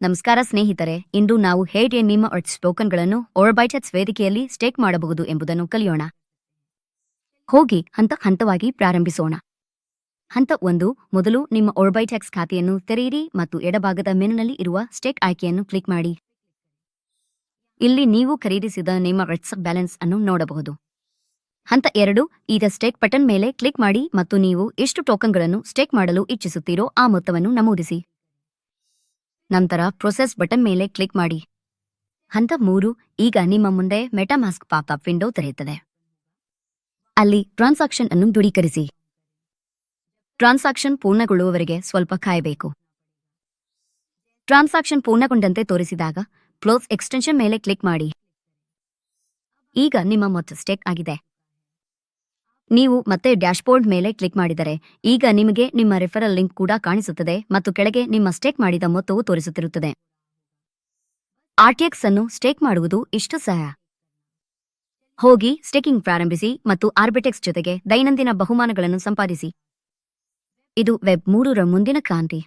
ನಮಸ್ಕಾರ ಸ್ನೇಹಿತರೆ, ಇಂದು ನಾವು ಹೇಗೆ ನಿಮ್ಮ ಅರ್ಟ್ಸ್ ಟೋಕನ್ಗಳನ್ನು ಓರ್ಬೈಟೆಕ್ಸ್ ವೇದಿಕೆಯಲ್ಲಿ ಸ್ಟೇಕ್ ಮಾಡಬಹುದು ಎಂಬುದನ್ನು ಕಲಿಯೋಣ. ಹೋಗಿ ಹಂತವಾಗಿ ಪ್ರಾರಂಭಿಸೋಣ. ಹಂತ 1. ಮೊದಲು ನಿಮ್ಮ ಓರ್ಬೈಟೆಕ್ಸ್ ಖಾತೆಯನ್ನು ತೆರೆಯಿರಿ ಮತ್ತು ಎಡಭಾಗದ ಮೆನುನಲ್ಲಿ ಇರುವ ಸ್ಟೇಕ್ ಆಯ್ಕೆಯನ್ನು ಕ್ಲಿಕ್ ಮಾಡಿ. ಇಲ್ಲಿ ನೀವು ಖರೀದಿಸಿದ ನಿಮ್ಮ ಅರ್ಟ್ಸ್ ಬ್ಯಾಲೆನ್ಸ್ ಅನ್ನು ನೋಡಬಹುದು. ಹಂತ 2. ಈಗ ಸ್ಟೇಕ್ ಬಟನ್ ಮೇಲೆ ಕ್ಲಿಕ್ ಮಾಡಿ ಮತ್ತು ನೀವು ಎಷ್ಟು ಟೋಕನ್ಗಳನ್ನು ಸ್ಟೇಕ್ ಮಾಡಲು ಇಚ್ಛಿಸುತ್ತೀರೋ ಆ ಮೊತ್ತವನ್ನು ನಮೂದಿಸಿ. ನಂತರ ಪ್ರೊಸೆಸ್ ಬಟನ್ ಮೇಲೆ ಕ್ಲಿಕ್ ಮಾಡಿ. ಹಂತ 3. ಈಗ ನಿಮ್ಮ ಮುಂದೆ ಮೆಟಾಮಾಸ್ಕ್ ಪಾಪ್ಅಪ್ ವಿಂಡೋ ತೆರೆಯುತ್ತದೆ. ಅಲ್ಲಿ ಟ್ರಾನ್ಸಾಕ್ಷನ್ ಅನ್ನು ದೃಢೀಕರಿಸಿ. ಟ್ರಾನ್ಸಾಕ್ಷನ್ ಪೂರ್ಣಗೊಳ್ಳುವವರೆಗೆ ಸ್ವಲ್ಪ ಕಾಯಬೇಕು. ಟ್ರಾನ್ಸಾಕ್ಷನ್ ಪೂರ್ಣಗೊಂಡಂತೆ ತೋರಿಸಿದಾಗ ಕ್ಲೋಸ್ ಎಕ್ಸ್ಟೆನ್ಷನ್ ಮೇಲೆ ಕ್ಲಿಕ್ ಮಾಡಿ. ಈಗ ನಿಮ್ಮ ಮೊತ್ತ ಸ್ಟೇಕ್ ಆಗಿದೆ. ನೀವು ಮತ್ತೆ ಡ್ಯಾಶ್ಬೋರ್ಡ್ ಮೇಲೆ ಕ್ಲಿಕ್ ಮಾಡಿದರೆ ಈಗ ನಿಮಗೆ ನಿಮ್ಮ ರೆಫರಲ್ ಲಿಂಕ್ ಕೂಡ ಕಾಣಿಸುತ್ತದೆ ಮತ್ತು ಕೆಳಗೆ ನಿಮ್ಮ ಸ್ಟೇಕ್ ಮಾಡಿದ ಮೊತ್ತವು ತೋರಿಸುತ್ತಿರುತ್ತದೆ. RTX ಅನ್ನು ಸ್ಟೇಕ್ ಮಾಡುವುದು ಇಷ್ಟು ಸಹ. ಹೋಗಿ ಸ್ಟೇಕಿಂಗ್ ಪ್ರಾರಂಭಿಸಿ ಮತ್ತು ಆರ್ಬಿಟೆಕ್ಸ್ ಜೊತೆಗೆ ದೈನಂದಿನ ಬಹುಮಾನಗಳನ್ನು ಸಂಪಾದಿಸಿ. ಇದು ವೆಬ್ 3ರ ಮುಂದಿನ ಕ್ರಾಂತಿ.